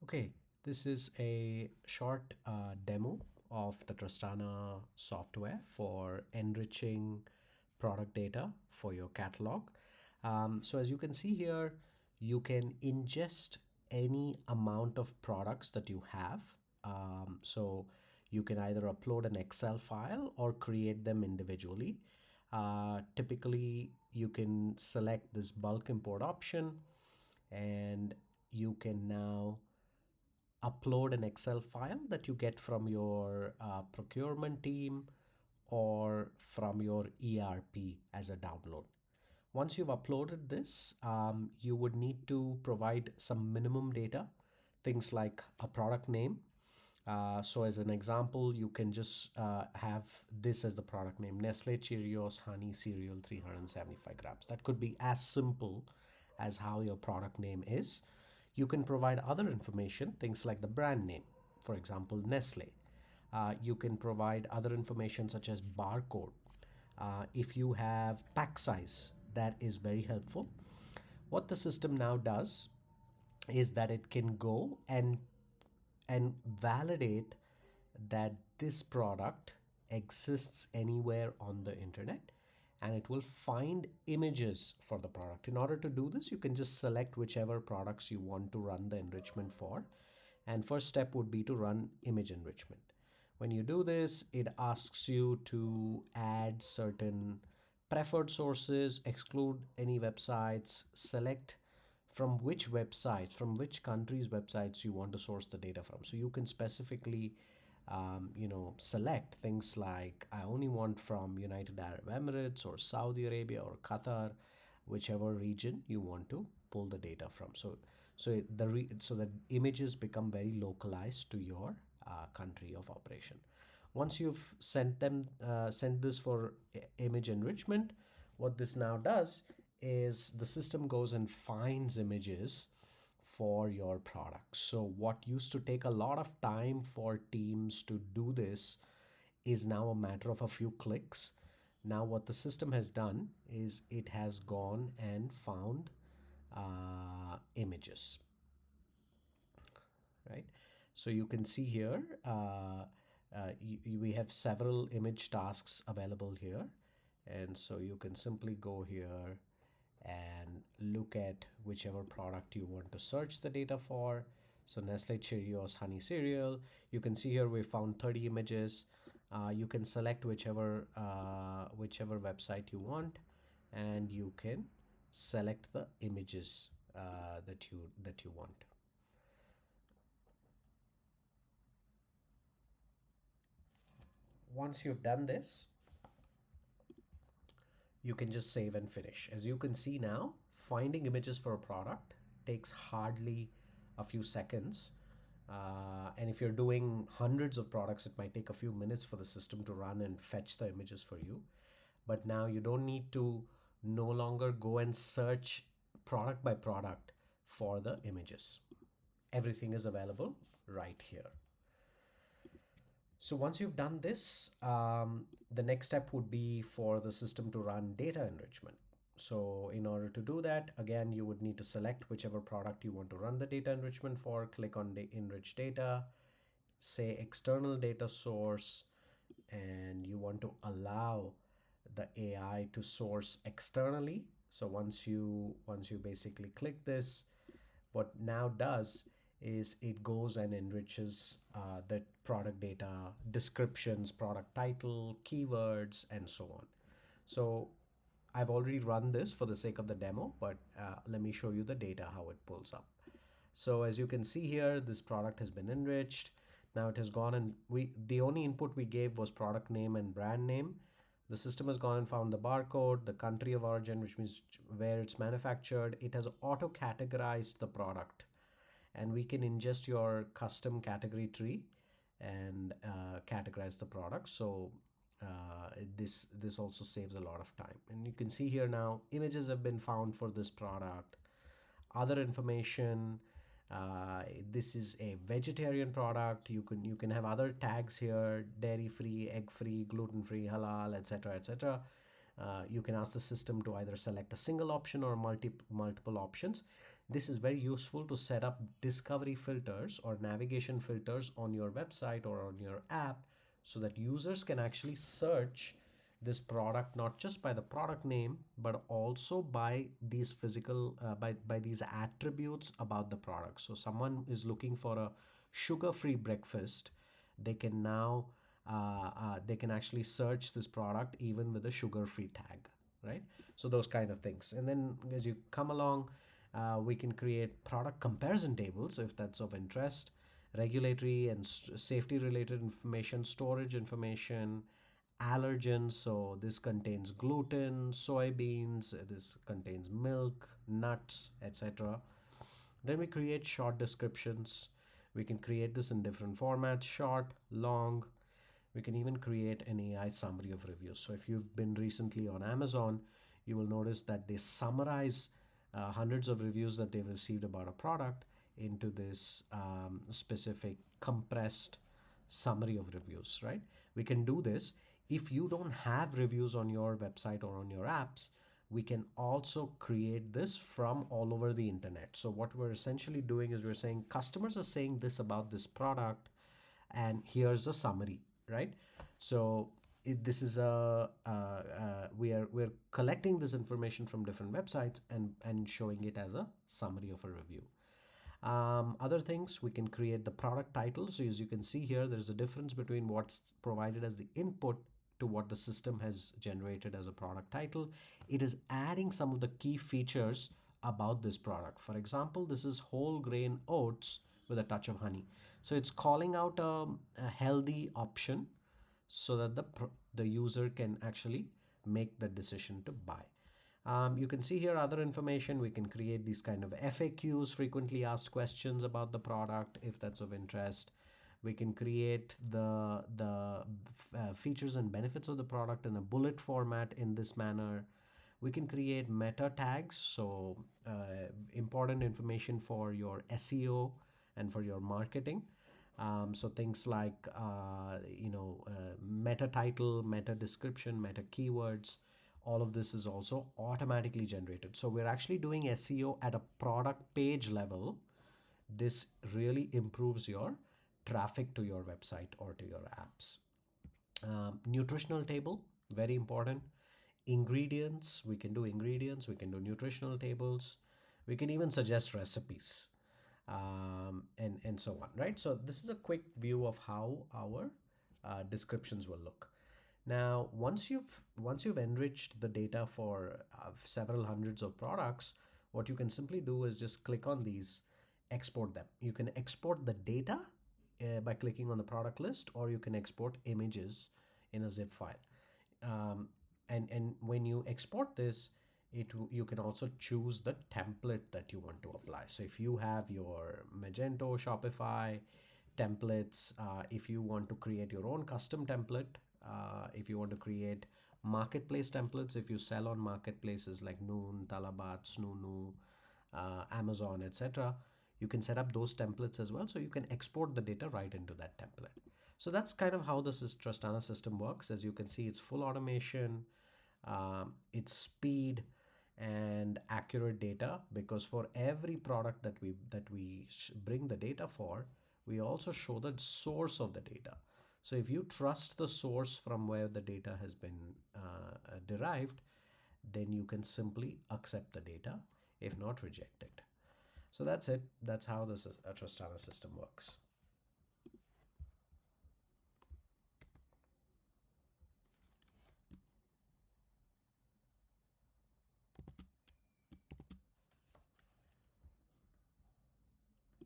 Okay, this is a short demo of the Trustana software for enriching product data for your catalog. So as you can see here, you can ingest any amount of products that you have. So you can either upload an Excel file or create them individually. Typically, you can select this bulk import option and you can now upload an Excel file that you get from your procurement team or from your ERP as a download. Once you've uploaded this, you would need to provide some minimum data, things like a product name. So as an example, you can just have this as the product name, Nestle Cheerios Honey Cereal 375 grams. That could be as simple as how your product name is. You can provide other information, things like the brand name, for example, Nestle. You can provide other information such as barcode. If you have pack size, that is very helpful. What the system now does is that it can go and validate that this product exists anywhere on the internet, and it will find images for the product. In order to do this, you can just select whichever products you want to run the enrichment for. And first step would be to run image enrichment. When you do this, it asks you to add certain preferred sources, exclude any websites, select from which websites, from which countries' websites you want to source the data from. So you can specifically select things like I only want from United Arab Emirates or Saudi Arabia or Qatar, whichever region you want to pull the data from. So that images become very localized to your country of operation. Once you've sent this for image enrichment, what this now does is the system goes and finds images for your products. So what used to take a lot of time for teams to do this is now a matter of a few clicks. Now what the system has done is it has gone and found images, right? So you can see here, we have several image tasks available here. And so you can simply go here and look at whichever product you want to search the data for. So Nestle Cheerios Honey Cereal. You can see here we found 30 images. You can select whichever website you want, and you can select the images that you want. Once you've done this, you can just save and finish. As you can see now, finding images for a product takes hardly a few seconds. And if you're doing hundreds of products, it might take a few minutes for the system to run and fetch the images for you. But now you don't need to no longer go and search product by product for the images. Everything is available right here. So once you've done this, the next step would be for the system to run data enrichment. So in order to do that, again, you would need to select whichever product you want to run the data enrichment for, click on the enrich data, say external data source, and you want to allow the AI to source externally. So once you basically click this, what now does is it goes and enriches the product data, descriptions, product title, keywords, and so on. So I've already run this for the sake of the demo, but let me show you the data, how it pulls up. So as you can see here, this product has been enriched. Now it has gone and the only input we gave was product name and brand name. The system has gone and found the barcode, the country of origin, which means where it's manufactured. It has auto-categorized the product, and we can ingest your custom category tree and categorize the product. So this also saves a lot of time. And you can see here now images have been found for this product, other information. This is a vegetarian product. You can have other tags here: dairy free, egg free, gluten free, halal, etc., etc. You can ask the system to either select a single option or multiple options. This is very useful to set up discovery filters or navigation filters on your website or on your app, so that users can actually search this product not just by the product name, but also by these by these attributes about the product. So someone is looking for a sugar-free breakfast, they can now they can actually search this product even with a sugar-free tag, right? So those kind of things. And then as you come along, we can create product comparison tables if that's of interest, regulatory and safety related information, storage information, allergens. So this contains gluten, soybeans, this contains milk, nuts, etc. Then we create short descriptions. We can create this in different formats: short, long. We can even create an AI summary of reviews. So if you've been recently on Amazon, you will notice that they summarize hundreds of reviews that they've received about a product into this specific compressed summary of reviews, right? We can do this. If you don't have reviews on your website or on your apps, we can also create this from all over the internet. So what we're essentially doing is we're saying customers are saying this about this product, and here's a summary, right? So this is we're collecting this information from different websites and showing it as a summary of a review. Other things, we can create the product title. So as you can see here, there's a difference between what's provided as the input to what the system has generated as a product title. It is adding some of the key features about this product. For example, this is whole grain oats with a touch of honey. So it's calling out a healthy option so that the user can actually make the decision to buy. You can see here other information. We can create these kind of FAQs, frequently asked questions about the product, if that's of interest. We can create the features and benefits of the product in a bullet format in this manner. We can create meta tags, so important information for your SEO and for your marketing. So things like meta title, meta description, meta keywords, all of this is also automatically generated. So we're actually doing SEO at a product page level. This really improves your traffic to your website or to your apps. Nutritional table, very important. Ingredients, we can do ingredients, we can do nutritional tables, we can even suggest recipes, and so on, right? So this is a quick view of how our descriptions will look. Now, once you've enriched the data for several hundreds of products, what you can simply do is just click on these, export them. You can export the data by clicking on the product list, or you can export images in a zip file. And when you export this, you can also choose the template that you want to apply. So if you have your Magento, Shopify templates, if you want to create your own custom template, if you want to create marketplace templates, if you sell on marketplaces like Noon, Talabat, Snunu, Amazon, etc., you can set up those templates as well. So you can export the data right into that template. So that's kind of how this Trustana system works. As you can see, it's full automation, it's speed and accurate data, because for every product that we bring the data for, we also show the source of the data. So if you trust the source from where the data has been derived, then you can simply accept the data, if not reject it. So that's it. That's how this Trustana system works.